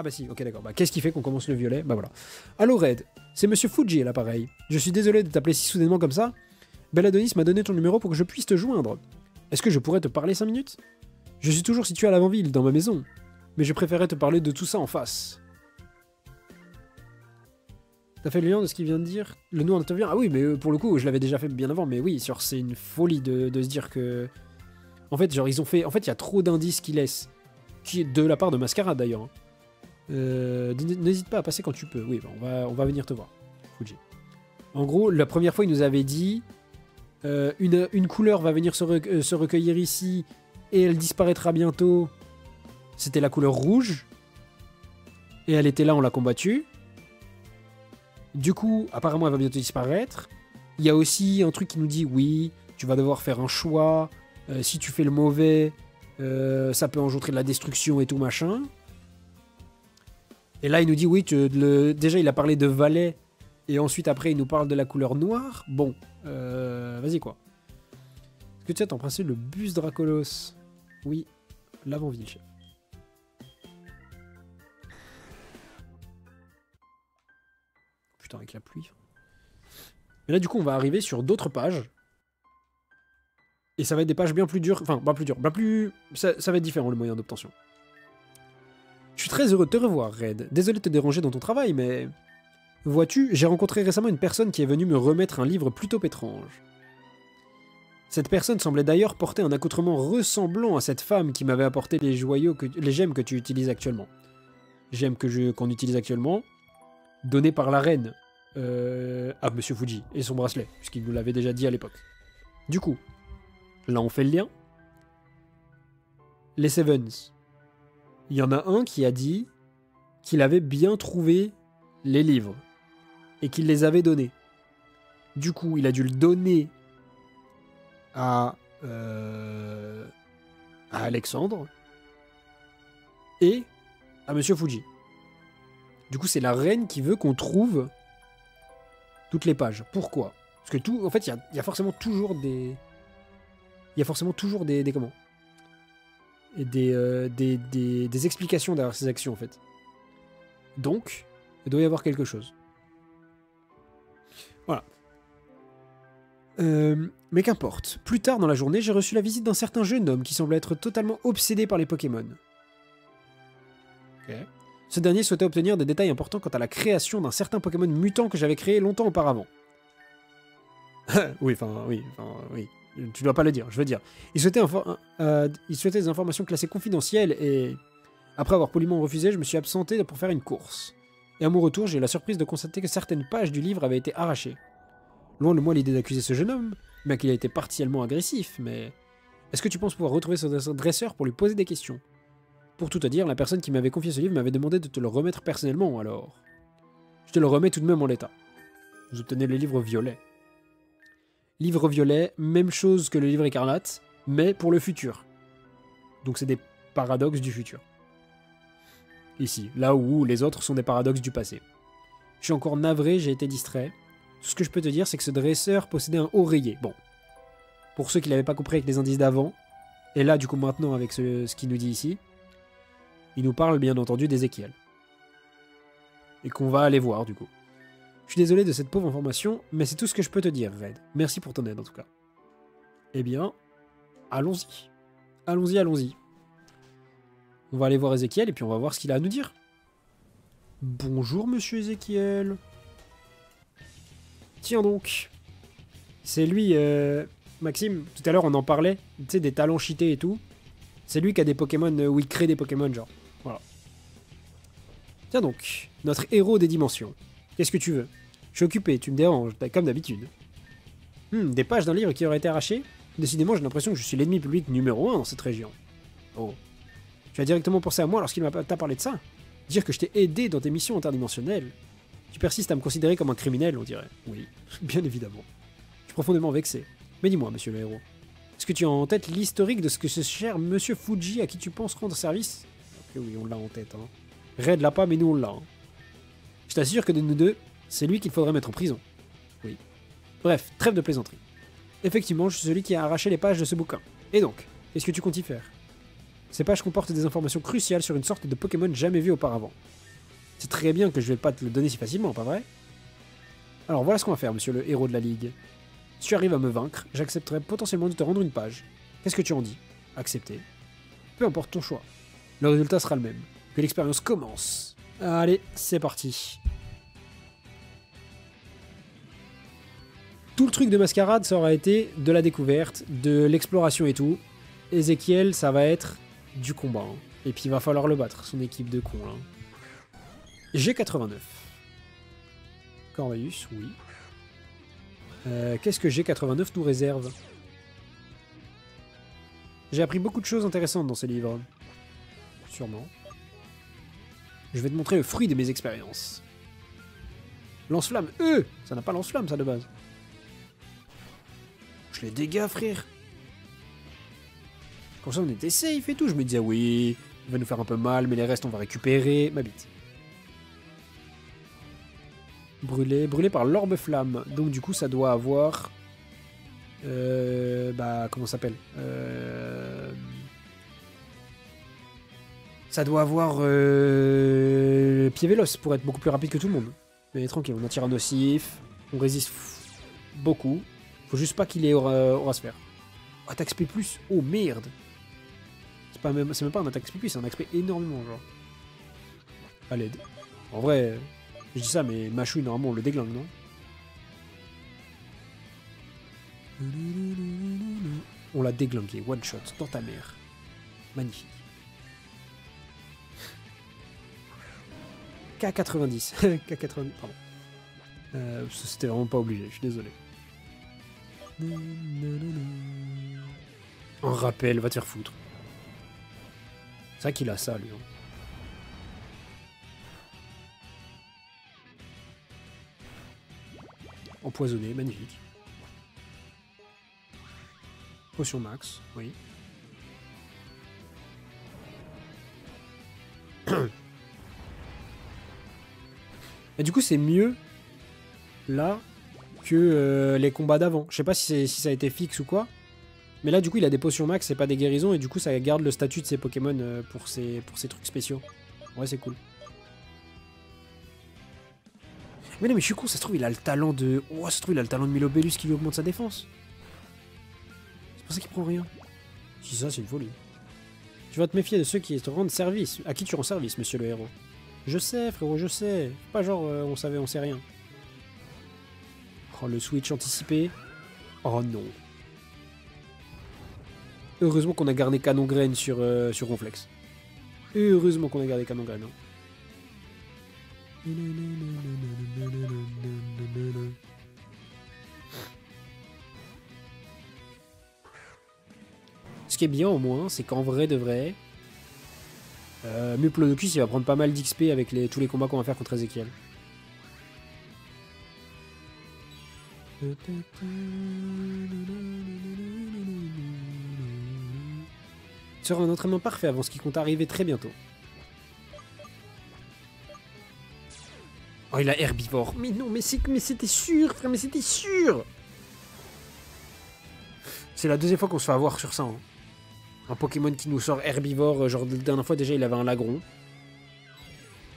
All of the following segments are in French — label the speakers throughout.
Speaker 1: Ah bah si, ok d'accord. Bah qu'est-ce qui fait qu'on commence le violet? Bah voilà. Allô Red, c'est Monsieur Fuji à l'appareil. Je suis désolé de t'appeler si soudainement comme ça. Belladonis m'a donné ton numéro pour que je puisse te joindre. Est-ce que je pourrais te parler 5 minutes? Je suis toujours situé à l'avant-ville, dans ma maison. Mais je préférais te parler de tout ça en face. T'as fait le lien de ce qu'il vient de dire? Le nom intervient? Ah oui, mais pour le coup, je l'avais déjà fait bien avant, mais oui, genre, c'est une folie de se dire que... En fait, genre, ils ont fait... En fait, il y a trop d'indices qu'ils laissent. Qui est de la part de Mascarade, d'ailleurs. N'hésite pas à passer quand tu peux. Oui, bah, on va venir te voir, Fuji. En gros, la première fois, il nous avait dit... une couleur va venir se recueillir ici, et elle disparaîtra bientôt. C'était la couleur rouge. Et elle était là, on l'a combattue. Du coup, apparemment, elle va bientôt disparaître. Il y a aussi un truc qui nous dit, oui, tu vas devoir faire un choix. Si tu fais le mauvais, ça peut engendrer de la destruction et tout machin. Et là, il nous dit, oui, déjà, il a parlé de valet. Et ensuite, après, il nous parle de la couleur noire. Bon, vas-y, quoi. Est-ce que tu as t'emprunté le bus Dracolos? Oui, l'avant-ville, chef. Putain, avec la pluie. Mais là, du coup, on va arriver sur d'autres pages. Et ça va être des pages bien plus dures. Enfin, pas plus dures. Ça va être différent, le moyen d'obtention. Je suis très heureux de te revoir, Red. Désolé de te déranger dans ton travail, mais... Vois-tu, j'ai rencontré récemment une personne qui est venue me remettre un livre plutôt étrange. Cette personne semblait d'ailleurs porter un accoutrement ressemblant à cette femme qui m'avait apporté les gemmes que tu utilises actuellement. Gemmes qu'on utilise actuellement, données par la reine à Monsieur Fuji et son bracelet, puisqu'il nous l'avait déjà dit à l'époque. Du coup, là on fait le lien. Les Sevens. Il y en a un qui a dit qu'il avait bien trouvé les livres et qu'il les avait donnés. Du coup, il a dû le donner à Alexandre et à Monsieur Fuji. Du coup, c'est la reine qui veut qu'on trouve toutes les pages. Pourquoi? Parce que tout, en fait, il y a forcément toujours des... Il y a forcément toujours des comment? Et des explications derrière ces actions, en fait. Donc, il doit y avoir quelque chose. Voilà. Mais qu'importe. Plus tard dans la journée, j'ai reçu la visite d'un certain jeune homme qui semblait être totalement obsédé par les Pokémon. Ok. Ce dernier souhaitait obtenir des détails importants quant à la création d'un certain Pokémon mutant que j'avais créé longtemps auparavant. oui. Tu dois pas le dire, je veux dire. Il souhaitait des informations classées confidentielles et... Après avoir poliment refusé, je me suis absenté pour faire une course. Et à mon retour, j'ai eu la surprise de constater que certaines pages du livre avaient été arrachées. Loin de moi l'idée d'accuser ce jeune homme, bien qu'il a été partiellement agressif, mais... Est-ce que tu penses pouvoir retrouver son dresseur pour lui poser des questions? Pour tout te dire, la personne qui m'avait confié ce livre m'avait demandé de te le remettre personnellement, alors... Je te le remets tout de même en l'état. Vous obtenez le livre violet. Livre violet, même chose que le livre écarlate, mais pour le futur. Donc c'est des paradoxes du futur. Ici, là où les autres sont des paradoxes du passé. Je suis encore navré, j'ai été distrait. Tout ce que je peux te dire, c'est que ce dresseur possédait un oreiller. Bon, pour ceux qui l'avaient pas compris avec les indices d'avant, et là, du coup, maintenant, avec ce qu'il nous dit ici, il nous parle, bien entendu, d'Ézéchiel. Et qu'on va aller voir, du coup. Je suis désolé de cette pauvre information, mais c'est tout ce que je peux te dire, Red. Merci pour ton aide, en tout cas. Eh bien, allons-y. Allons-y. On va aller voir Ézéchiel et puis on va voir ce qu'il a à nous dire. Bonjour, monsieur Ézéchiel. Tiens donc. C'est lui, Maxime, tout à l'heure on en parlait, tu sais, des talents cheatés et tout. C'est lui qui a des Pokémon, où il crée des Pokémon, genre. Voilà. Tiens donc, notre héros des dimensions. Qu'est-ce que tu veux? Je suis occupé, tu me déranges, comme d'habitude. Des pages d'un livre qui aurait été arraché? Décidément, j'ai l'impression que je suis l'ennemi public numéro 1 dans cette région. Oh. Tu as directement pensé à moi lorsqu'il t'a parlé de ça? Dire que je t'ai aidé dans tes missions interdimensionnelles? Tu persistes à me considérer comme un criminel, on dirait. Oui, bien évidemment. Je suis profondément vexé. Mais dis-moi, monsieur le héros, est-ce que tu as en tête l'historique de ce que ce cher monsieur Fuji à qui tu penses rendre service? Ok, oui, on l'a en tête, hein. Red l'a pas, mais nous on l'a. Hein. Je t'assure que de nous deux, c'est lui qu'il faudrait mettre en prison. Oui. Bref, trêve de plaisanterie. Effectivement, je suis celui qui a arraché les pages de ce bouquin. Et donc, qu'est-ce que tu comptes y faire? Ces pages comportent des informations cruciales sur une sorte de Pokémon jamais vu auparavant. C'est très bien que je vais pas te le donner si facilement, pas vrai? Alors voilà ce qu'on va faire, monsieur le héros de la Ligue. Si tu arrives à me vaincre, j'accepterai potentiellement de te rendre une page. Qu'est-ce que tu en dis? Accepter. Peu importe ton choix. Le résultat sera le même. Que l'expérience commence. Allez, c'est parti. Tout le truc de Mascarade, ça aura été de la découverte, de l'exploration et tout. Ezekiel, ça va être du combat. Hein. Et puis il va falloir le battre, son équipe de cons. Là. G89. Corvus, oui. Qu'est-ce que G89 nous réserve? J'ai appris beaucoup de choses intéressantes dans ces livres. Sûrement. Je vais te montrer le fruit de mes expériences. Lance-flamme, ça n'a pas lance-flamme, ça, de base. Je les dégâts, frère. Comme ça, on était safe et tout. Je me disais, oui, il va nous faire un peu mal, mais les restes, on va récupérer. Ma bite. Brûlé par l'orbe flamme. Donc, du coup, ça doit avoir... comment ça s'appelle Ça doit avoir... pied véloce pour être beaucoup plus rapide que tout le monde. Mais tranquille, on attire un nocif. On résiste beaucoup. Faut juste pas qu'il ait aura sphère. Attaque SP+. Oh merde. C'est même pas un attaque SP+, c'est un attaque SP énormément, genre. À l'aide. En vrai, je dis ça, mais Machouille, normalement, on le déglingue, non? On l'a déglingué, one shot, dans ta mère. Magnifique. K90. K90, pardon. C'était vraiment pas obligé, je suis désolé. Un rappel, va te faire foutre. C'est vrai qu'il a ça, lui. Hein. Empoisonné, magnifique. Potion max, oui. Et du coup, c'est mieux là que les combats d'avant. Je sais pas si ça a été fixe ou quoi. Mais là, du coup, il a des potions max, c'est pas des guérisons. Et du coup, ça garde le statut de ses Pokémon pour ses trucs spéciaux. Ouais, c'est cool. Mais non, mais je suis con, ça se trouve, il a le talent de... Oh, ça se trouve, il a le talent de Milobellus qui lui augmente sa défense. C'est pour ça qu'il prend rien. Si ça, c'est une folie. Tu vas te méfier de ceux qui te rendent service. À qui tu rends service, monsieur le héros? Je sais, frérot, je sais. Pas genre, on savait, on sait rien. Oh, le switch anticipé. Oh non. Heureusement qu'on a gardé Canon Graine sur Ronflex. Heureusement qu'on a gardé Canon Graine. Hein. Ce qui est bien au moins, c'est qu'en vrai de vrai, Muplodocus il va prendre pas mal d'XP avec tous les combats qu'on va faire contre Ezekiel. Ce sera un entraînement parfait avant ce qui compte arriver très bientôt. Oh, il a herbivore. Mais non, mais c'était sûr, frère, mais c'était sûr. C'est la deuxième fois qu'on se fait avoir sur ça. Hein. Un Pokémon qui nous sort herbivore. Genre, la dernière fois, déjà, il avait un lagron.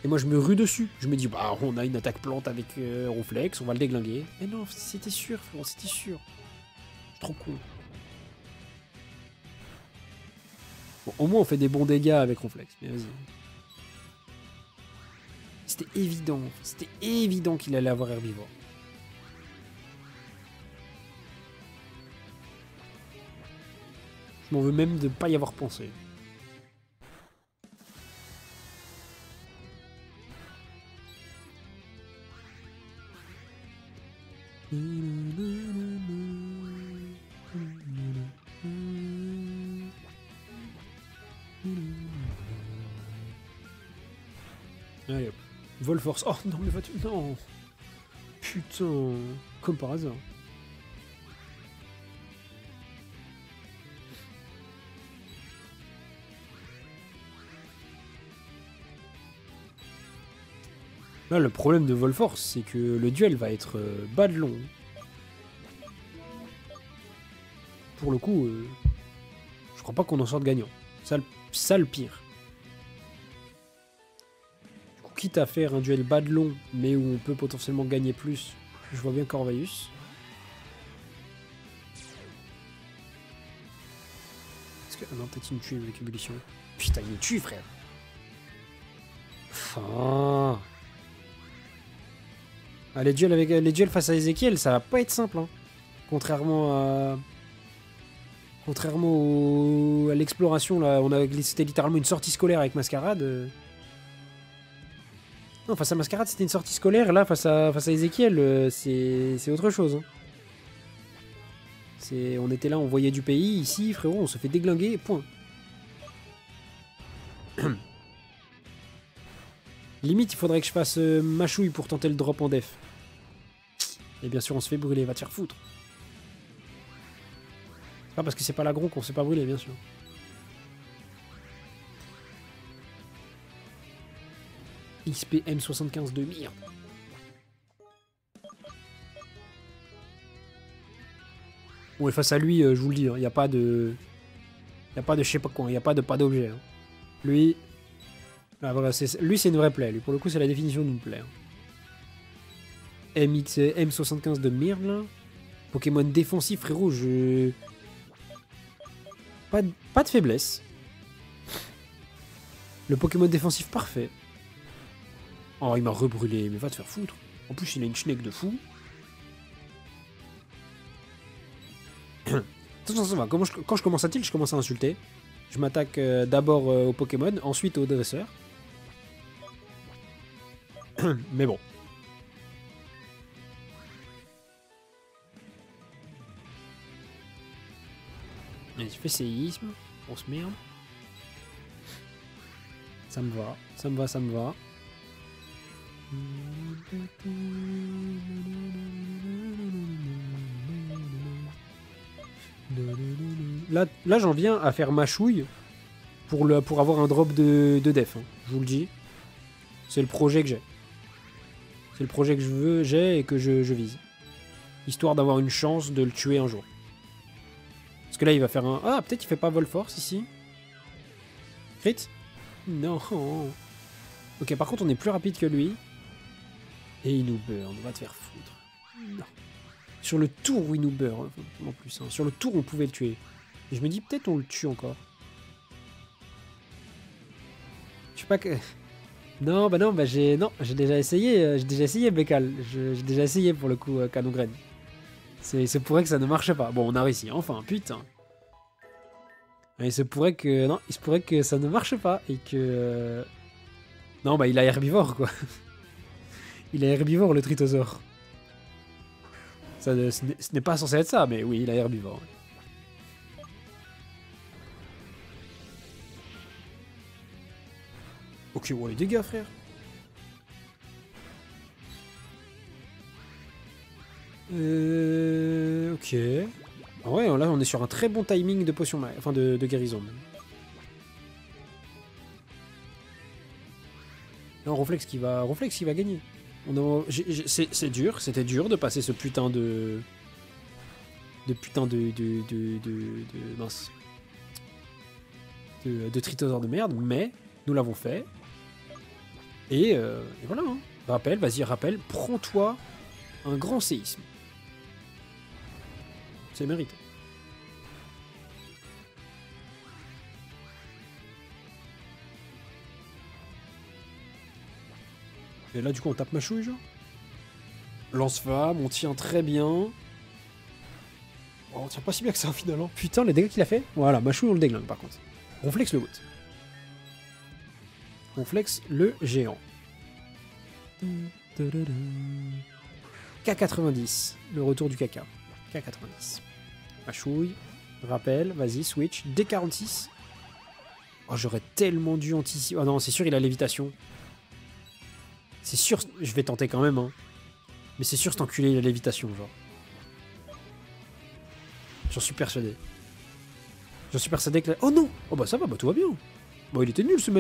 Speaker 1: Et moi, je me rue dessus. Je me dis, bah, on a une attaque plante avec Ronflex, on va le déglinguer. Mais non, c'était sûr, frère, c'était sûr. Je suis trop con. Bon, au moins, on fait des bons dégâts avec Ronflex. Mais vas-y. C'était évident qu'il allait avoir herbivore. Je m'en veux même de ne pas y avoir pensé. Allez hop. Volforce. Oh non mais vas-tu... Non. Putain. Comme par hasard. Là le problème de Volforce c'est que le duel va être bas de long. Pour le coup, je crois pas qu'on en sorte gagnant. Ça, ça le pire. Du coup, quitte à faire un duel bas de long, mais où on peut potentiellement gagner plus, je vois bien Corvus. Est-ce que... Ah non, peut-être il me tue avec ébullition. Putain, il me tue, frère. Enfin... Ah, les duels face à Ezekiel, ça va pas être simple, hein. Contrairement à l'exploration, là, c'était littéralement une sortie scolaire avec Mascarade. Non, face à Mascarade, c'était une sortie scolaire. Là, face à Ezekiel, c'est autre chose. Hein. On était là, on voyait du pays. Ici, frérot, on se fait déglinguer, point. Limite, il faudrait que je fasse mâchouille pour tenter le drop en def. Et bien sûr, on se fait brûler, va te faire foutre. C'est pas parce que c'est pas l'agron qu'on se fait pas brûler, bien sûr. XP M75 de merde. Bon, et face à lui, je vous le dis, il n'y a pas de... Il n'y a pas de je sais pas quoi, il n'y a pas d'objet. Hein. Lui... Ah, voilà, lui, c'est une vraie plaie. Lui, pour le coup, c'est la définition d'une plaie. Hein. M75 de merde, là. Pokémon défensif, frérot, je... Pas de faiblesse. Le Pokémon défensif parfait. Oh, il m'a rebrûlé, mais va te faire foutre. En plus, il a une schneck de fou. Attention, ça va. Quand je commence à tilt, je commence à insulter. Je m'attaque d'abord au Pokémon, ensuite au dresseur. Mais bon. Allez, je fais séisme. On se merde. Ça me va, ça me va, ça me va. Là j'en viens à faire mâchouille pour avoir un drop de def. Hein. Je vous le dis. C'est le projet que j'ai. C'est le projet que j'ai et que je vise. Histoire d'avoir une chance de le tuer un jour. Parce que là il va faire un... Ah, peut-être il fait pas vol force ici. Crit? Non. Ok, par contre on est plus rapide que lui. Et il nous burn, on va te faire foutre. Non. Sur le tour où il nous burn, en plus. Hein. Sur le tour on pouvait le tuer. Et je me dis peut-être on le tue encore. Je sais pas que... Non, bah j'ai déjà essayé Bekal. J'ai déjà essayé pour le coup Canogrène. C'est pourrait que ça ne marche pas. Bon, on a réussi, enfin, putain. Et il se pourrait que... Non, il se pourrait que ça ne marche pas et que... Non, bah il a herbivore, quoi. Il a herbivore, le Tritosaure. Ça, ce n'est pas censé être ça, mais oui, il a herbivore. Ok, ouais, les dégâts, frère. Ok. Ah ouais, là, on est sur un très bon timing de potion, enfin de guérison. Non, Ronflex qui va gagner. C'est dur, c'était dur de passer ce putain de mince. De Tritosaure de merde, mais nous l'avons fait. Et voilà. Hein. Rappel, vas-y, rappel, prends-toi un grand séisme. C'est mérité. Et là, du coup, on tape mâchouille, genre. Lance-flamme, on tient très bien. Oh, on tient pas si bien que ça, finalement. Putain, les dégâts qu'il a fait. Voilà, mâchouille, on le déglingue, par contre. On flex le boot. On flex le géant. K90, le retour du caca. K90. Mâchouille, rappel, vas-y, switch. D46. Oh, j'aurais tellement dû anticiper. Oh non, c'est sûr, il a lévitation. C'est sûr, je vais tenter quand même, hein. Mais c'est sûr, cet enculé, il a lévitation, genre. J'en suis persuadé. J'en suis persuadé que... Oh non! Oh bah ça va, bah tout va bien. Bon, il était nul ce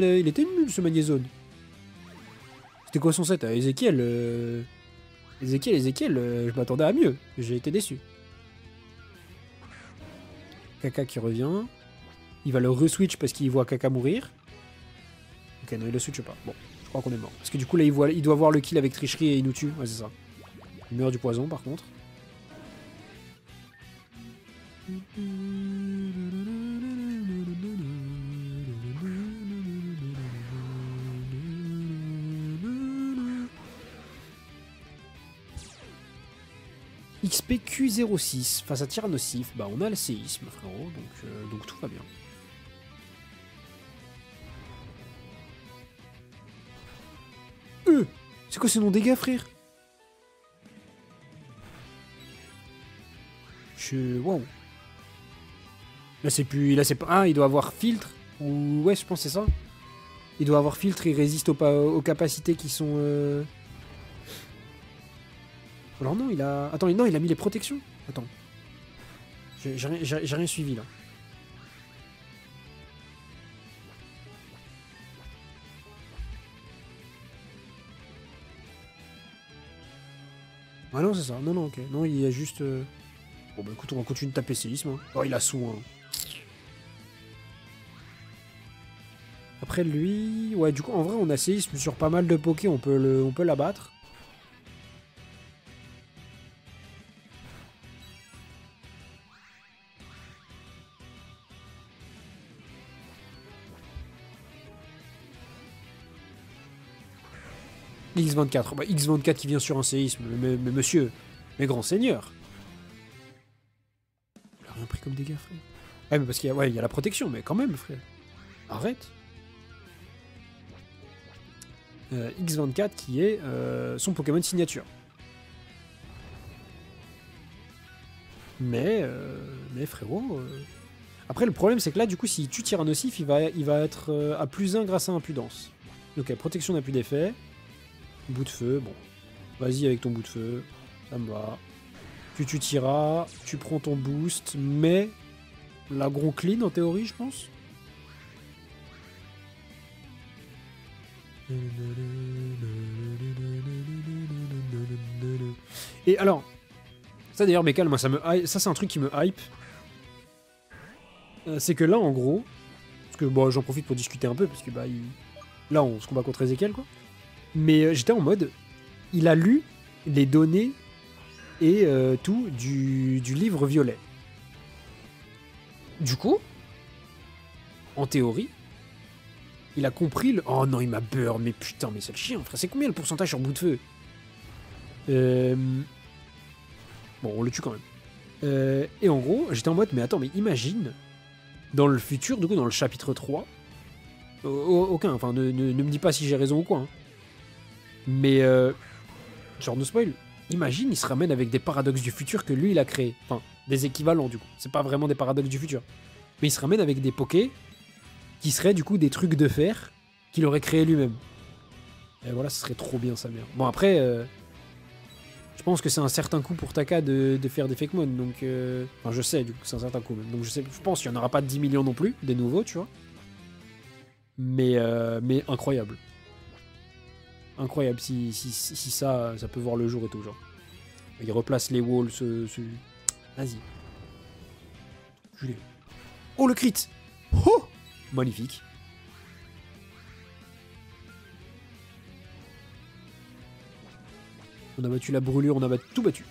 Speaker 1: magnézone. C'était quoi son set? Ezekiel, je m'attendais à mieux. J'ai été déçu. Caca qui revient. Il va le re-switch parce qu'il voit Kaka mourir. Ok, non, il le switch pas. Bon, je crois qu'on est mort. Parce que du coup, là, il doit voir le kill avec tricherie et il nous tue. Ouais, c'est ça. Il meurt du poison, par contre. XPQ06 face à Tyrannosif, bah on a le séisme frérot, donc tout va bien. C'est quoi ce nom dégâts frère? Waouh. Là c'est plus... Là c'est pas... Ah il doit avoir filtre. Ou... Ouais je pense que c'est ça. Il doit avoir filtre, il résiste aux capacités qui sont... Alors non, il a... Attends, non, il a mis les protections. Attends. J'ai rien suivi, là. Ah non, c'est ça. Non, non, ok. Non, il y a juste... Bon, bah écoute, on va continuer de taper séisme. Hein. Oh, il a soin. Après, lui... Ouais, du coup, en vrai, on a séisme sur pas mal de pokés. On peut l'abattre. X24. Bah, X24 qui vient sur un séisme. Mais monsieur, mes grands seigneurs. Il a rien pris comme dégâts, frère. Ouais, mais parce qu'il y a, ouais, il y a la protection, mais quand même, frère. Arrête. X24 qui est son Pokémon signature. Mais frérot... Après, le problème, c'est que là, du coup, s'il tue Tyrannosif, il va être à +1 grâce à Impudence. Donc, protection n'a plus d'effet. Bout de feu, bon. Vas-y avec ton bout de feu. Ça me va. Tu tues Tyra, tu prends ton boost, mais... L'agron clean, en théorie, je pense. Et alors... Ça, d'ailleurs, Mécal, moi, ça c'est un truc qui me hype. C'est que là, en gros... Parce que, bon, j'en profite pour discuter un peu, parce que, bah, là, on se combat contre Ezekiel, quoi. Mais j'étais en mode, il a lu les données et tout du livre violet. Du coup, en théorie, il a compris le... Oh non, il m'a burn, mais putain, mais c'est le chien, frère. C'est combien le pourcentage sur bout de feu? Bon, on le tue quand même. Et en gros, j'étais en mode, mais attends, mais imagine, dans le futur, du coup, dans le chapitre 3, aucun, enfin, ne me dis pas si j'ai raison ou quoi, hein. Mais, genre de spoil, imagine, il se ramène avec des paradoxes du futur que lui, il a créés. Enfin, des équivalents, du coup. C'est pas vraiment des paradoxes du futur. Mais il se ramène avec des pokés qui seraient, du coup, des trucs de fer qu'il aurait créé lui-même. Et voilà, ce serait trop bien, sa mère. Bon, après, je pense que c'est un certain coup pour Taka de faire des Fakemon, donc... Enfin, je sais, du coup, c'est un certain coup, même. Donc, je pense qu'il n'y en aura pas 10 millions non plus, des nouveaux, tu vois. Mais incroyable. Incroyable si ça peut voir le jour et tout, genre. Il replace les walls, Vas-y. Oh, le crit! Oh! Magnifique. On a battu la brûlure, on a tout battu.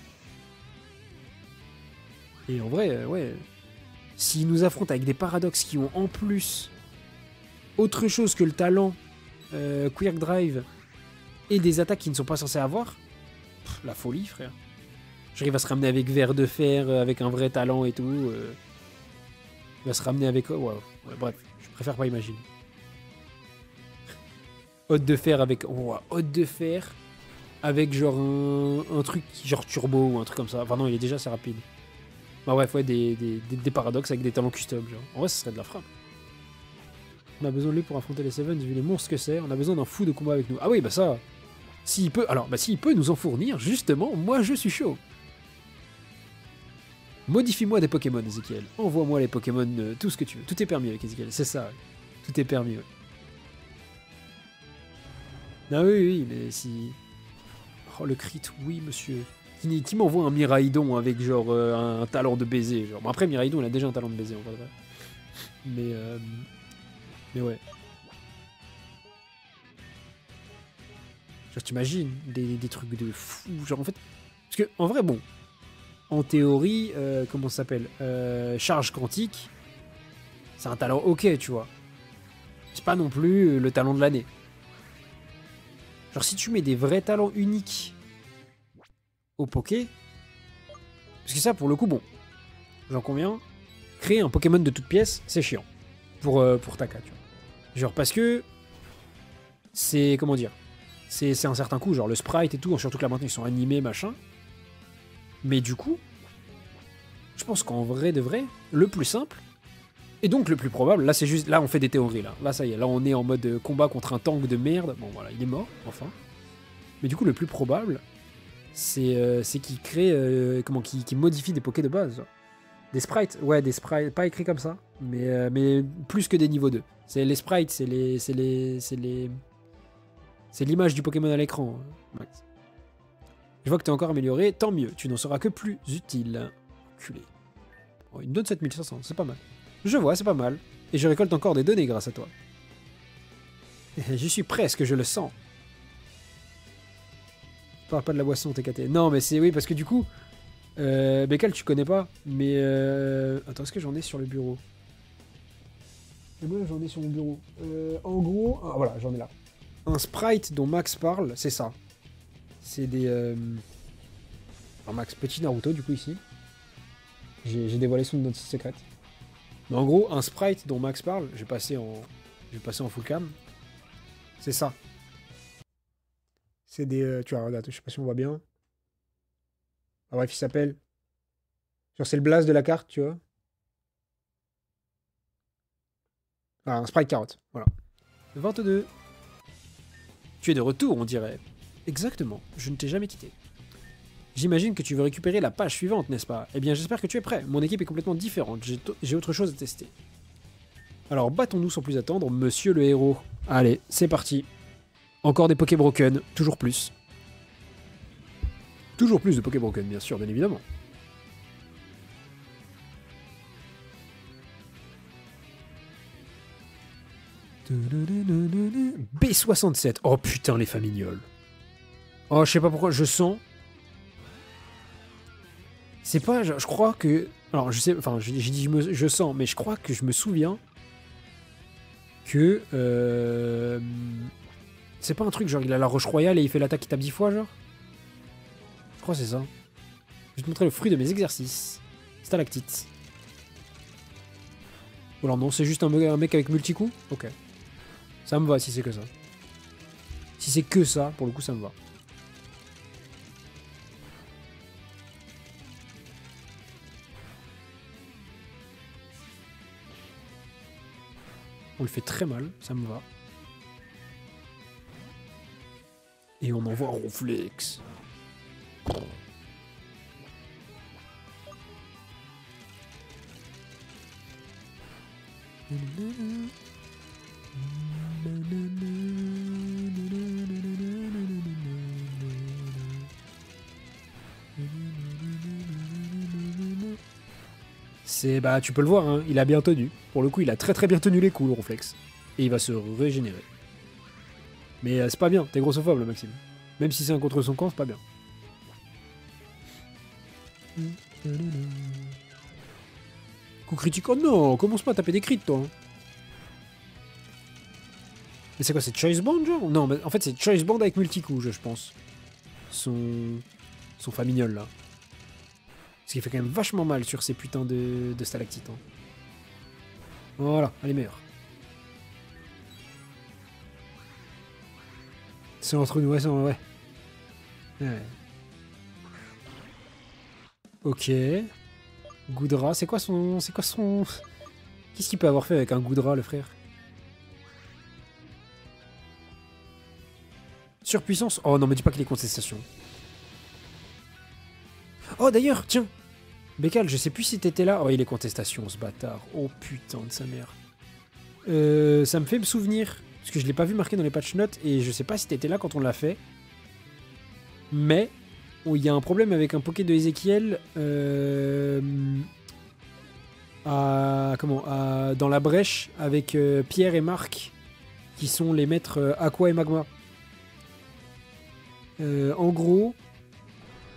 Speaker 1: Et en vrai, ouais... S'ils nous affrontent avec des paradoxes qui ont en plus autre chose que le talent, Quirk Drive, et des attaques qui ne sont pas censées avoir, la folie, frère. J'arrive à se ramener avec verre de fer, avec un vrai talent et tout. Il va se ramener avec... Wow. Ouais, bref, je préfère pas imaginer. Hôte de fer avec... Oh, hôte de fer avec genre un truc genre turbo ou un truc comme ça. Enfin non, il est déjà assez rapide. Bah bref, ouais, des paradoxes avec des talents custom, genre. En vrai, ce serait de la frappe. On a besoin de lui pour affronter les Sevens, vu les monstres que c'est. On a besoin d'un fou de combat avec nous. Ah oui, bah ça... S'il peut... Alors, bah s'il peut nous en fournir, justement, moi je suis chaud. Modifie-moi des Pokémon, Ezekiel. Envoie-moi les Pokémon, tout ce que tu veux. Tout est permis avec Ezekiel, c'est ça. Ouais. Tout est permis, ouais. Ah oui, mais si... Oh, le crit, oui, monsieur. Qui m'envoie un Miraidon avec, genre, un talent de baiser. Genre. Bon, après, Miraidon, il a déjà un talent de baiser, en vrai. Mais ouais. Genre, t'imagines des trucs de fou. Genre, en fait. Parce que, en vrai, bon. En théorie, comment ça s'appelle charge quantique. C'est un talent ok, tu vois. C'est pas non plus le talent de l'année. Genre, si tu mets des vrais talents uniques au Poké. Parce que ça, pour le coup, bon. J'en conviens. Créer un Pokémon de toute pièce, c'est chiant. Pour Taka, tu vois. Genre, parce que. C'est. Comment dire. C'est un certain coup, genre le sprite et tout, surtout que là maintenant ils sont animés, machin. Mais du coup, je pense qu'en vrai de vrai, le plus simple, et donc le plus probable, là c'est juste, là on fait des théories là. Là ça y est, là on est en mode combat contre un tank de merde. Bon voilà, il est mort, enfin. Mais du coup le plus probable, c'est qu'il crée, qu'il modifie des pokés de base. Des sprites, ouais, des sprites, pas écrit comme ça, mais plus que des niveaux 2. C'est les sprites, c'est l'image du Pokémon à l'écran. Max. Je vois que t'es encore amélioré, tant mieux, tu n'en seras que plus utile. Enculé. Oh, il me donne 7500, c'est pas mal. Je vois, c'est pas mal. Et je récolte encore des données grâce à toi. J'y suis presque, je le sens. Parle pas de la boisson, TKT. Non, mais c'est oui, parce que du coup... Bekal, tu connais pas, mais... Attends, est-ce que j'en ai sur le bureau? Et moi, j'en ai sur mon bureau. En gros... Ah, voilà, j'en ai là. Un sprite dont Max parle, c'est ça. C'est des... Alors Max, petit Naruto, du coup, ici. J'ai dévoilé son identité secrète. Mais en gros, un sprite dont Max parle, je vais passer en full cam. C'est ça. C'est des... tu vois, regarde, je sais pas si on voit bien. Ah, bref, il s'appelle... Genre, c'est le blaze de la carte, tu vois. Ah, un sprite carotte, voilà. 22. Tu es de retour, on dirait. Exactement, je ne t'ai jamais quitté. J'imagine que tu veux récupérer la page suivante, n'est-ce pas? Eh bien, j'espère que tu es prêt. Mon équipe est complètement différente. J'ai autre chose à tester. Alors, battons-nous sans plus attendre, monsieur le héros. Allez, c'est parti. Encore des Poké Broken, toujours plus. Toujours plus de Poké Broken, bien sûr, bien évidemment. B67. Oh putain, les famignoles. Oh, je sais pas pourquoi, je sens... C'est pas... Je crois que... Alors, je sais... Enfin, j'ai dit je sens, mais je crois que je me souviens que... C'est pas un truc genre il a la roche royale et il fait l'attaque qui tape 10 fois, genre? Je crois que c'est ça. Je vais te montrer le fruit de mes exercices. Stalactite. Ou alors non, c'est juste un mec avec multi-coup? Ok. Ça me va si c'est que ça. Si c'est que ça, pour le coup, ça me va. On le fait très mal, ça me va. Et on envoie Ronflex. C'est bah tu peux le voir, hein, il a bien tenu. Pour le coup, il a très bien tenu les coups, le Ronflex. Et il va se régénérer. Mais c'est pas bien, t'es grossophobe, le Maxime. Même si c'est un contre son camp, c'est pas bien. Coup critique, oh non, commence pas à taper des crits, toi. Mais c'est quoi, c'est Choice Band, genre? Non, mais en fait, c'est Choice Band avec multi-coup, je pense. Son famignol, là. Parce qu'il fait quand même vachement mal sur ces putains de stalactites. Hein. Voilà, elle est meilleure. C'est entre nous, ouais. Ok. Goudra, c'est quoi son... Qu'est-ce qu'il peut avoir fait avec un Goudra, le frère? Surpuissance? Oh non, mais dis pas qu'il est contestation. Oh d'ailleurs, tiens. Bekal, je sais plus si t'étais là. Oh, il est contestation, ce bâtard. Oh putain de sa mère. Ça me fait me souvenir. Parce que je l'ai pas vu marqué dans les patch notes. Et je sais pas si t'étais là quand on l'a fait. Mais... il y a un problème avec un Poké de Ezekiel. dans la brèche avec Pierre et Marc, qui sont les maîtres Aqua et Magma. En gros,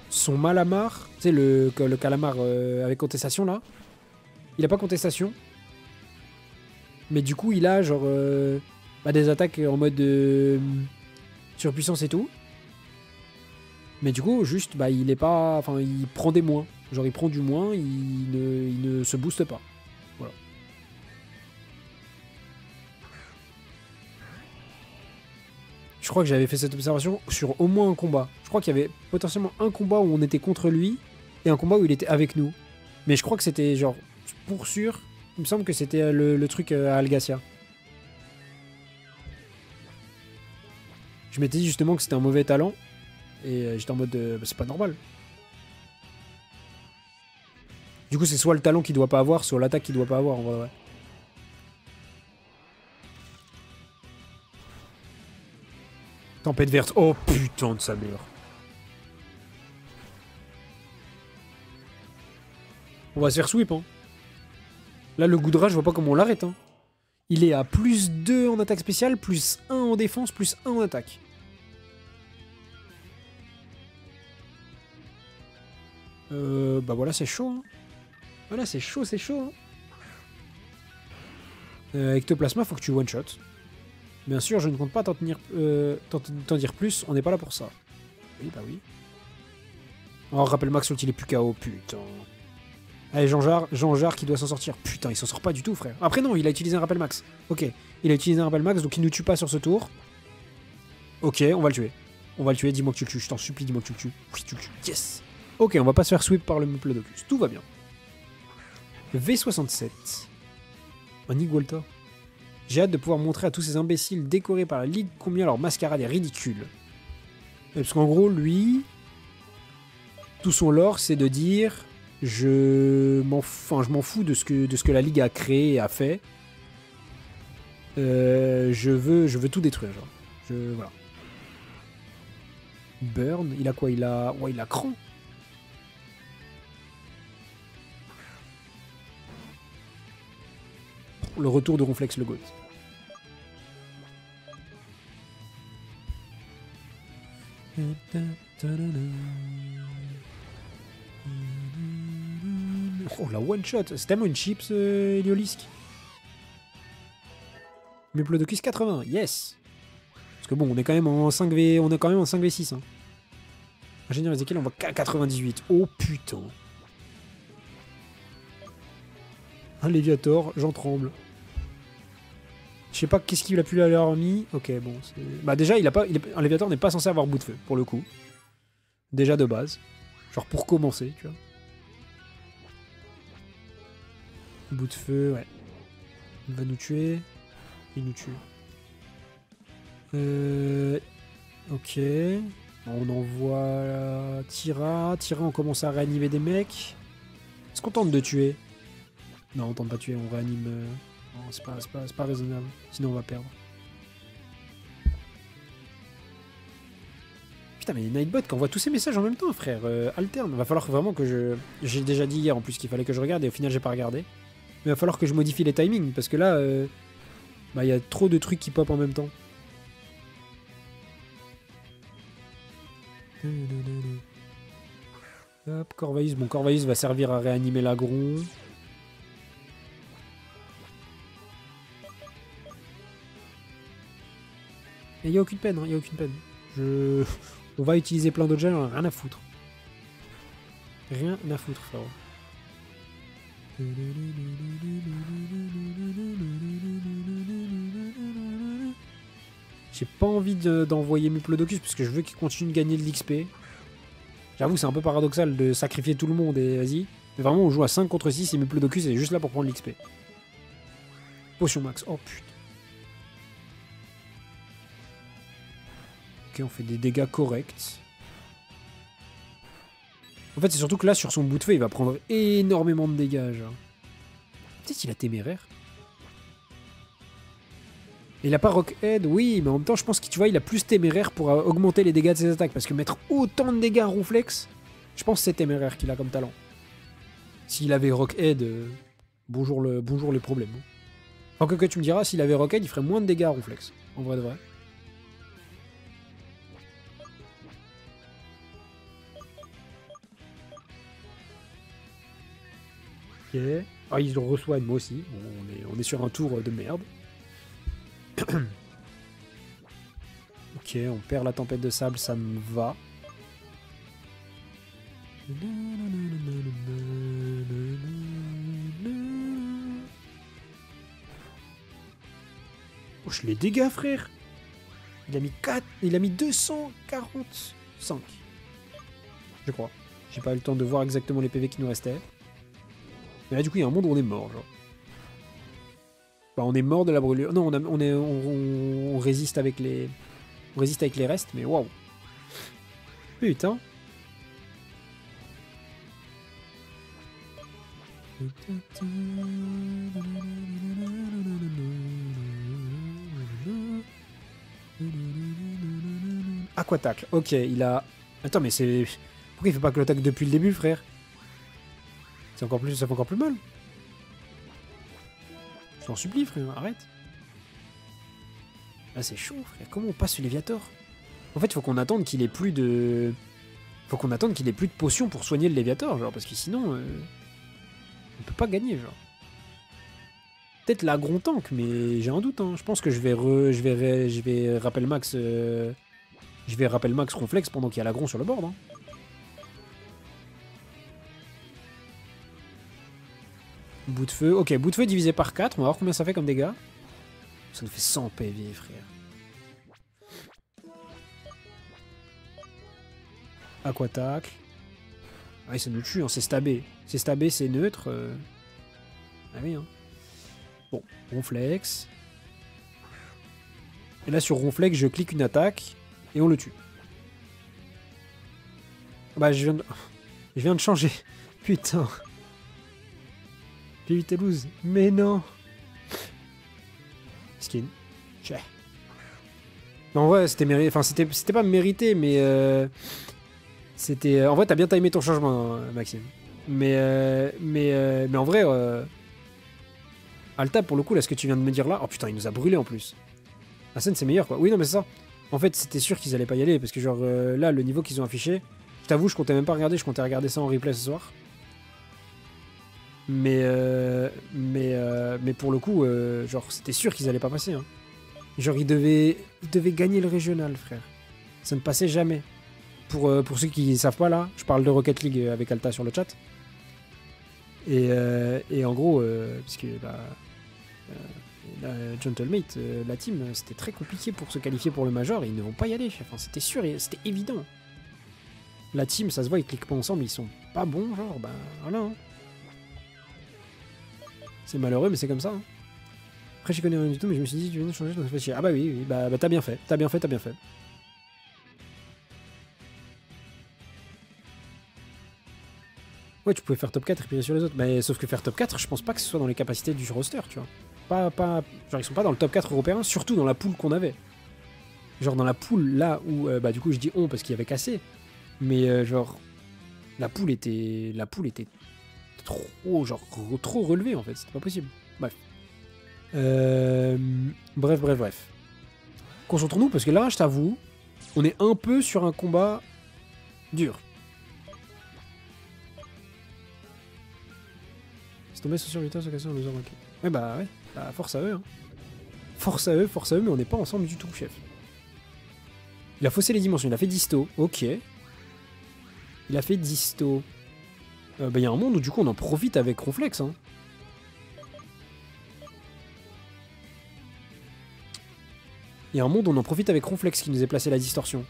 Speaker 1: son Malamar, tu sais, le calamar avec contestation là, il a pas contestation. Mais du coup, il a genre des attaques en mode surpuissance et tout. Mais du coup, juste, il est pas. Enfin, il prend des moins. Genre, il prend du moins, il ne se booste pas. Voilà. Je crois que j'avais fait cette observation sur au moins un combat. Je crois qu'il y avait potentiellement un combat où on était contre lui et un combat où il était avec nous. Mais je crois que c'était genre, pour sûr, il me semble que c'était le truc à Algacia. Je m'étais dit justement que c'était un mauvais talent. Et j'étais en mode, c'est pas normal. Du coup, c'est soit le talent qu'il doit pas avoir, soit l'attaque qu'il doit pas avoir, en vrai, ouais. Tempête verte. Oh putain de sa mère. On va se faire sweep, hein. Là, le Goudra, je vois pas comment on l'arrête, hein. Il est à plus 2 en attaque spéciale, plus 1 en défense, plus 1 en attaque. Voilà, c'est chaud, hein. Voilà, c'est chaud, c'est chaud, hein. Ectoplasma, faut que tu one-shot. Bien sûr, je ne compte pas t'en dire plus, on n'est pas là pour ça. Oui, bah oui. Oh, rappelle Max, il est plus KO, putain. Allez, Jean-Jard qui doit s'en sortir. Putain, il s'en sort pas du tout, frère. Après, non, il a utilisé un rappel max. Ok, il a utilisé un rappel max, donc il nous tue pas sur ce tour. Ok, on va le tuer. On va le tuer, dis-moi que tu le tues, je t'en supplie, dis-moi que tu le tues. Oui, tu le tues, yes. Ok, on va pas se faire sweep par le Diplodocus, tout va bien. V67. Un Igualta. J'ai hâte de pouvoir montrer à tous ces imbéciles décorés par la Ligue combien leur mascarade est ridicule. Parce qu'en gros, lui, tout son lore, c'est de dire je m'en fous de ce que la Ligue a créé et a fait. Je veux tout détruire, genre. Voilà. Burn, il a quoi? Il a cran. Le retour de Ronflex le Goat. Oh la one shot, c'est tellement une chips Heliolisk. Diplodocus 80, yes. Parce que bon, on est quand même en 5v, on est quand même en 5v6. Hein. Ingénieur Ezekiel, on va 98. Oh putain. Un Léviator, j'en tremble. Je sais pas qu'est-ce qu'il a pu lui avoir mis. Ok, bon. Bah déjà, un Léviator n'est pas censé avoir bout de feu, pour le coup. Déjà de base. Genre pour commencer, tu vois. Bout de feu, ouais. Il va nous tuer. Il nous tue. Ok. On envoie Tira. Tira, on commence à réanimer des mecs. Est-ce qu'on tente de tuer? Non, on tente pas de tuer, on réanime... Non, c'est pas raisonnable. Sinon, on va perdre. Putain, mais Nightbot qui envoie tous ces messages en même temps, frère. Alterne. Va falloir vraiment que je... J'ai déjà dit hier, en plus, qu'il fallait que je regarde, et au final, j'ai pas regardé. Mais va falloir que je modifie les timings, parce que là... y a trop de trucs qui pop en même temps. Hop, Corvaïs. Bon, Corvaïs va servir à réanimer l'agron. Il n'y a aucune peine, hein, y a aucune peine. On va utiliser plein d'autres gels, rien à foutre. Rien à foutre, frérot. J'ai pas envie d'envoyer Diplodocus parce que je veux qu'il continue de gagner de l'XP. J'avoue, c'est un peu paradoxal de sacrifier tout le monde et vas-y. Mais vraiment, on joue à 5 contre 6 et Diplodocus est juste là pour prendre l'XP. Potion max. Oh putain. Ok, on fait des dégâts corrects. En fait, c'est surtout que là, sur son bout de feu, il va prendre énormément de dégâts. Peut-être qu'il a téméraire. Il a pas Rockhead, oui, mais en même temps, je pense que tu vois, il a plus téméraire pour augmenter les dégâts de ses attaques. Parce que mettre autant de dégâts à Ronflex, je pense que c'est téméraire qu'il a comme talent. S'il avait Rockhead, bonjour les problèmes. Enfin, que tu me diras, s'il avait Rocket, il ferait moins de dégâts à Ronflex. En vrai de vrai. Ok. Ah, ils le reçoivent, moi aussi. Bon, on est sur un tour de merde. Ok, on perd la tempête de sable, ça me va. Oh, je les dégâts, frère. Il a mis 4, il a mis 245. Je crois. J'ai pas eu le temps de voir exactement les PV qui nous restaient. Mais là, du coup, il y a un monde où on est mort, genre. Bah, on est mort de la brûlure. Non, on résiste avec les... On résiste avec les restes, mais waouh. Putain. Aquatacle. Ok, il a... Attends, mais c'est... Pourquoi il fait pas que l'attaque depuis le début, frère? C'est encore plus... Ça fait encore plus mal. Je t'en supplie, frère, arrête. Là, c'est chaud, frère. Comment on passe ce Léviator? En fait, il faut qu'on attende qu'il ait plus de... Faut qu'on attende qu'il ait plus de potions pour soigner le Léviator, genre, parce que sinon... On peut pas gagner, genre. Peut-être l'agron tank, mais j'ai un doute, hein. Je pense que je vais rappel max... Je vais rappel max Ronflex pendant qu'il y a l'agron sur le board, hein. Bout de feu. Ok, bout de feu divisé par 4. On va voir combien ça fait comme dégâts. Ça nous fait 100 PV, frère. Aquatacle. Ah, ça nous tue, hein. C'est stabé. C'est stabé, c'est neutre. Ah oui, hein. Bon, Ronflex. Et là, sur Ronflex, je clique une attaque et on le tue. Bah, je viens de changer. Putain. J'ai eu Toulouse. Mais non. Skin. Tchè. Non, en vrai, c'était mérité. Enfin, c'était pas mérité, mais... C'était... En vrai, t'as bien timé ton changement, hein, Maxime. Mais en vrai... Alta, pour le coup, là, ce que tu viens de me dire là... Oh putain, il nous a brûlé en plus. La scène, c'est meilleur, quoi. Oui, non, mais c'est ça. En fait, c'était sûr qu'ils allaient pas y aller, parce que genre, là, le niveau qu'ils ont affiché... Je t'avoue, je comptais même pas regarder, je comptais regarder ça en replay ce soir. Mais pour le coup, genre, c'était sûr qu'ils allaient pas passer. Hein. Genre, ils devaient gagner le régional, frère. Ça ne passait jamais. Pour ceux qui savent pas, là, je parle de Rocket League avec Alta sur le chat. Et en gros, puisque la Gentlemate, la team, c'était très compliqué pour se qualifier pour le Major et ils ne vont pas y aller. Enfin, c'était sûr, c'était évident. La team, ça se voit, ils cliquent pas ensemble, ils sont pas bons, genre, bah voilà. Hein. C'est malheureux, mais c'est comme ça. Hein. Après, j'y connais rien du tout, mais je me suis dit, tu viens de changer, je me fais chier. Ah bah oui, bah t'as bien fait, t'as bien fait. Ouais, tu pouvais faire top 4 et puis sur les autres. Mais sauf que faire top 4, je pense pas que ce soit dans les capacités du roster, tu vois. Genre, ils sont pas dans le top 4 européen, surtout dans la poule qu'on avait. Genre, dans la poule, là où, bah du coup, je dis on parce qu'il y avait cassé. Mais genre, la poule était trop relevée, en fait. C'était pas possible. Bref. Bref. Concentrons-nous, parce que là, je t'avoue, on est un peu sur un combat dur. C'est tombé sur Vita, se casser, on nous a manqué. Ouais, bah, force à eux, hein. Force à eux, mais on n'est pas ensemble du tout, chef. Il a faussé les dimensions, il a fait disto, ok. Il a fait disto. Bah, y a un monde où, du coup, on en profite avec Ronflex, hein. Il y a un monde où on en profite avec Ronflex qui nous est placé la distorsion.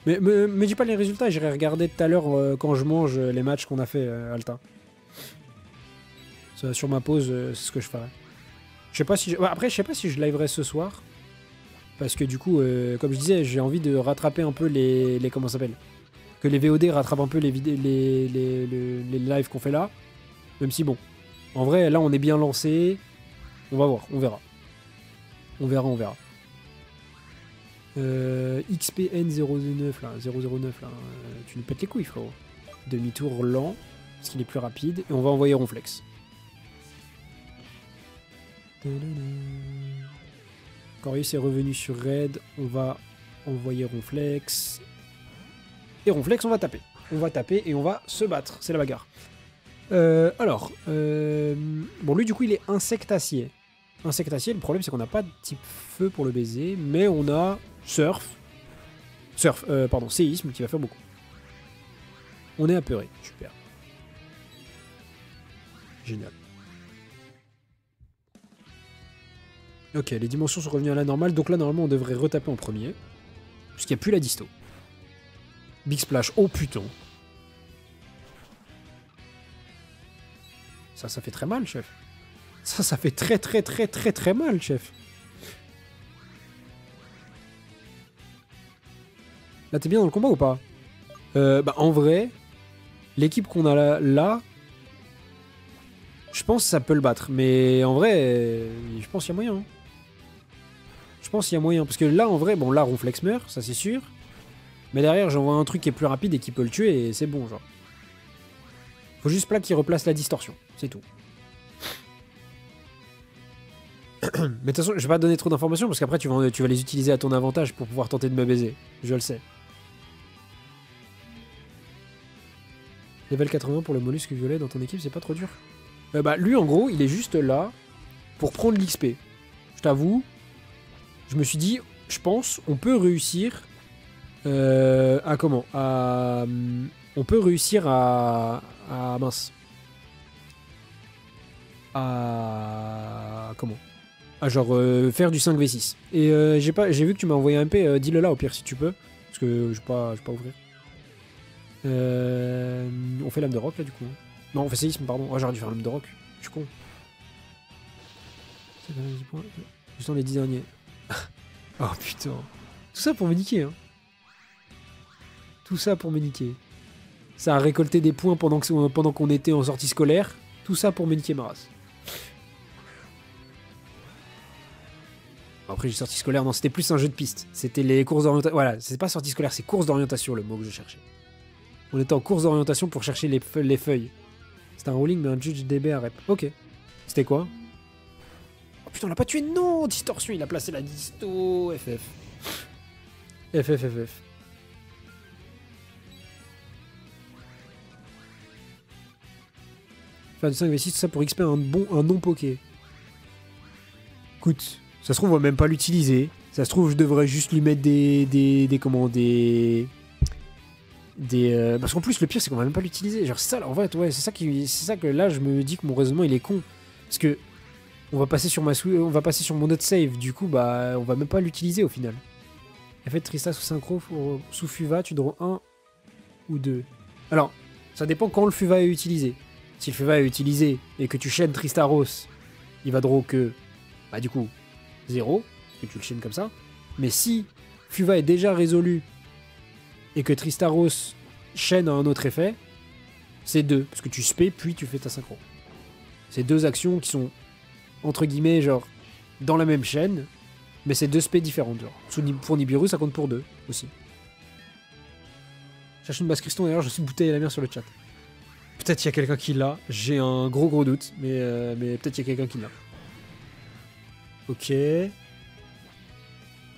Speaker 1: Mais me dis pas les résultats, j'irai regarder tout à l'heure quand je mange les matchs qu'on a fait, Alta. Ça, sur ma pause, c'est ce que je ferai. Je sais pas si après, je sais pas si je liverai ce soir. Parce que du coup, comme je disais, j'ai envie de rattraper un peu les comment ça s'appelle. Que les VOD rattrapent un peu les lives qu'on fait là. Même si bon, en vrai, là on est bien lancé. On va voir, on verra. On verra. XPN009 là, 009 là, tu nous pètes les couilles, frérot. Demi-tour lent. parce qu'il est plus rapide. Et on va envoyer Ronflex. Corius est revenu sur Raid. On va envoyer Ronflex. Et Ronflex, on va taper. On va taper et on va se battre. C'est la bagarre. Bon, lui, du coup, il est insectacier. Insectacier, le problème, c'est qu'on n'a pas de type feu pour le baiser. Mais on a surf. Pardon, séisme qui va faire beaucoup. On est apeuré. Super. Génial. Ok, les dimensions sont revenues à la normale. Donc là, normalement, on devrait retaper en premier. Parce qu'il n'y a plus la disto. Big Splash. Oh putain. Ça fait très mal, chef. Ça fait très mal, chef. Là, t'es bien dans le combat ou pas? Bah, en vrai, l'équipe qu'on a là, je pense que ça peut le battre. Mais en vrai, je pense qu'il y a moyen. Hein. Je pense qu'il y a moyen. Parce que là, en vrai, bon, là, Ronflex meurt, ça c'est sûr. Mais derrière, j'envoie un truc qui est plus rapide et qui peut le tuer et c'est bon, genre. Faut juste là qu'il replace la distorsion. C'est tout. Mais de toute façon, je vais pas te donner trop d'informations parce qu'après, tu vas les utiliser à ton avantage pour pouvoir tenter de me baiser. Je le sais. Level 80 pour le mollusque violet dans ton équipe, c'est pas trop dur. Bah, lui, en gros, il est juste là pour prendre l'XP. Je t'avoue, je me suis dit, je pense, on peut réussir à comment on peut réussir à mince. À comment à genre faire du 5v6. Et j'ai vu que tu m'as envoyé un MP, dis-le là au pire si tu peux. Parce que je vais pas ouvrir. On fait l'âme de roc là du coup. Non, on fait séisme, pardon. Oh, j'aurais dû faire l'âme de roc. Je suis con. Juste dans les 10 derniers. Oh putain. Tout ça pour me niquer, hein. Tout ça pour me niquer. Ça a récolté des points pendant qu'on était en sortie scolaire. Tout ça pour me niquer ma race. Après j'ai sortie scolaire, non c'était plus un jeu de piste. C'était les courses d'orientation. Voilà, c'est pas sortie scolaire, c'est course d'orientation le mot que je cherchais. On était en course d'orientation pour chercher les feuilles. C'était un rolling mais un judge DB à rep. Ok. C'était quoi? Oh putain on l'a pas tué, non. Distorsion, il a placé la disto. FF. FF. Faire du 5v6, tout ça pour XP un non-poké. Écoute, ça se trouve on va même pas l'utiliser. Ça se trouve je devrais juste lui mettre parce qu'en plus le pire c'est qu'on va même pas l'utiliser. Genre ça, en fait ouais, c'est ça que là je me dis que mon raisonnement il est con. Parce que on va passer sur mon autre save, du coup bah on va même pas l'utiliser au final. Effet de Trista sous synchro sous Fuva, tu draws 1 ou 2. Alors, ça dépend quand le Fuva est utilisé. Si le Fuva est utilisé et que tu chaînes Tristaros, il va draw que bah du coup 0, que tu le chaînes comme ça. Mais si Fuva est déjà résolu et que Tristaros chaîne un autre effet, c'est 2, parce que tu spé puis tu fais ta synchro. C'est 2 actions qui sont entre guillemets genre dans la même chaîne, mais c'est 2 spés différentes. Genre. Pour Nibiru, ça compte pour 2 aussi. Cherche une base Criston, d'ailleurs, je suis bouteille à la mer sur le chat. Peut-être il y a quelqu'un qui l'a, j'ai un gros doute, mais peut-être il y a quelqu'un qui l'a. Ok.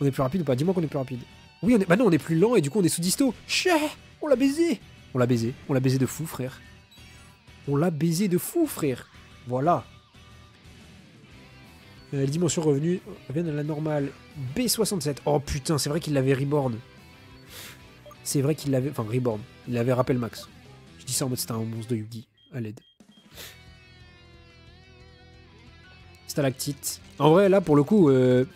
Speaker 1: On est plus rapide ou pas? Dis-moi qu'on est plus rapide. Oui, bah non, on est plus lent et du coup on est sous disto. Chais, on l'a baisé. On l'a baisé de fou, frère. On l'a baisé de fou, frère. Voilà. Les dimensions revenues reviennent à la normale. B67. Oh putain, c'est vrai qu'il l'avait reborn. C'est vrai qu'il l'avait... Enfin, reborn. Il l'avait rappel max. Je dis ça en mode c'était un monstre de Yugi. À l'aide. Stalactite. En vrai, là, pour le coup, le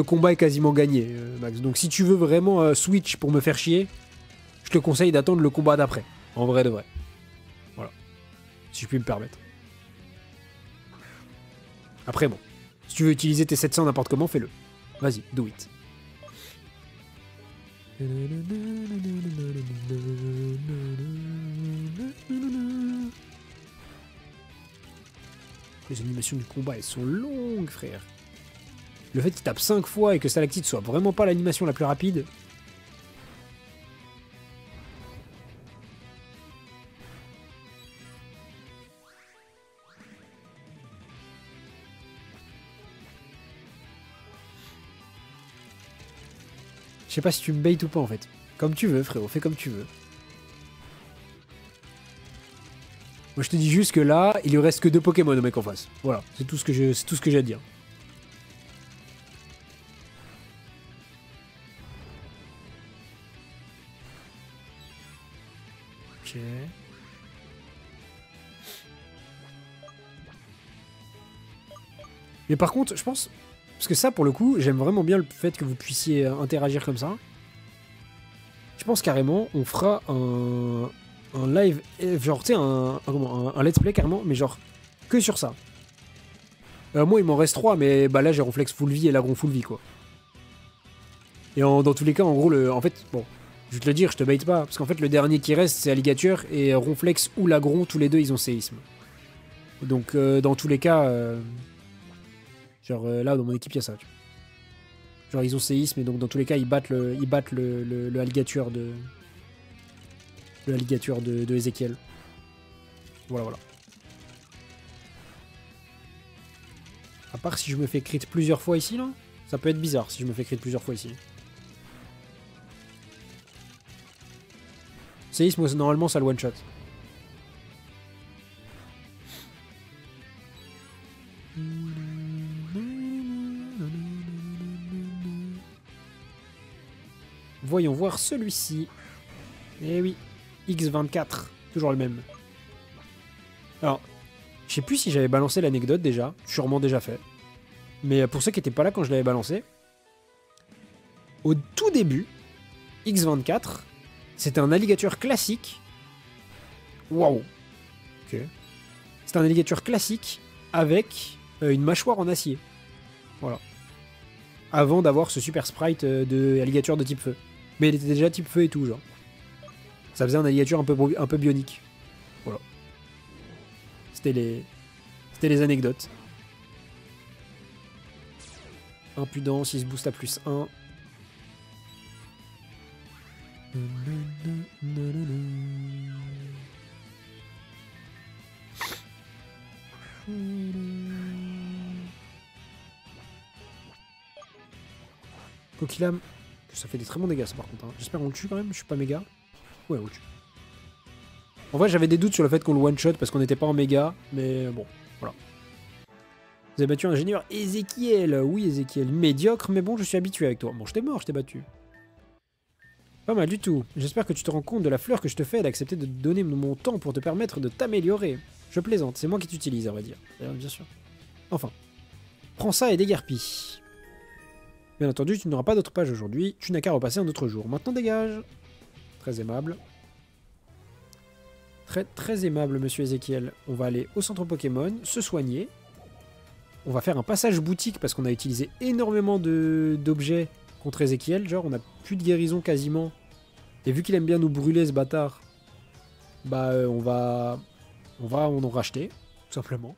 Speaker 1: combat est quasiment gagné, Max. Donc si tu veux vraiment switch pour me faire chier, je te conseille d'attendre le combat d'après. En vrai de vrai. Voilà. Si je puis me permettre. Après, bon. Si tu veux utiliser tes 700 n'importe comment, fais-le. Vas-y, do it. Les animations du combat, elles sont longues, frère. Le fait qu'il tape 5 fois et que Stalactite soit vraiment pas l'animation la plus rapide. Je sais pas si tu me bait ou pas en fait. Comme tu veux, frérot, fais comme tu veux. Moi, je te dis juste que là, il lui reste que 2 Pokémon au mec en face. Voilà, c'est tout ce que j'ai à dire. Ok. Mais par contre, je pense... Parce que ça, pour le coup, j'aime vraiment bien le fait que vous puissiez interagir comme ça. Je pense carrément, on fera un live, genre, tu sais, un let's play carrément, mais genre, que sur ça. Moi, il m'en reste 3, mais bah là, j'ai Ronflex full vie et l'agron full vie, quoi. Et dans tous les cas, en gros, en fait, bon, je vais te le dire, je te bait pas, parce qu'en fait, le dernier qui reste, c'est Alligator, et Ronflex ou l'agron, tous les deux, ils ont séisme. Donc, dans tous les cas, genre, là, dans mon équipe, il y a ça, tu vois. Genre, ils ont séisme, et donc, dans tous les cas, ils battent le Alligator de... Le Alligator de Ezekiel. Voilà, voilà. À part si je me fais crit plusieurs fois ici, là. Ça peut être bizarre si je me fais crit plusieurs fois ici. Séisme, normalement, ça le one-shot. Voyons voir celui-ci. Eh oui, X24, toujours le même. Alors, je sais plus si j'avais balancé l'anecdote déjà, sûrement déjà fait. Mais pour ceux qui n'étaient pas là quand je l'avais balancé, au tout début, X24, c'était un alligator classique. Waouh. Ok. C'était un alligator classique avec une mâchoire en acier. Voilà. Avant d'avoir ce super sprite de alligator de type feu. Mais il était déjà type feu et tout, genre. Ça faisait un alligator un peu bionique. Voilà. C'était les anecdotes. Impudence, il se booste à +1. Coquillam, ça fait des très bons dégâts ça par contre. Hein. J'espère qu'on le tue quand même, je suis pas méga. Ouais, on le tue. En vrai, j'avais des doutes sur le fait qu'on le one-shot parce qu'on n'était pas en méga, mais bon, voilà. Vous avez battu un ingénieur Ezekiel. Oui, Ezekiel. Médiocre, mais bon, je suis habitué avec toi. Bon, je t'ai mort, je t'ai battu. Pas mal du tout. J'espère que tu te rends compte de la fleur que je te fais d'accepter de donner mon temps pour te permettre de t'améliorer. Je plaisante, c'est moi qui t'utilise, à vrai dire. Bien sûr. Enfin. Prends ça et déguerpis. Bien entendu, tu n'auras pas d'autre page aujourd'hui. Tu n'as qu'à repasser un autre jour. Maintenant, dégage. Très aimable. Très, très aimable, monsieur Ezekiel. On va aller au centre Pokémon, se soigner. On va faire un passage boutique parce qu'on a utilisé énormément d'objets contre Ezekiel. Genre, on n'a plus de guérison quasiment. Et vu qu'il aime bien nous brûler, ce bâtard, bah, on va en racheter, tout simplement.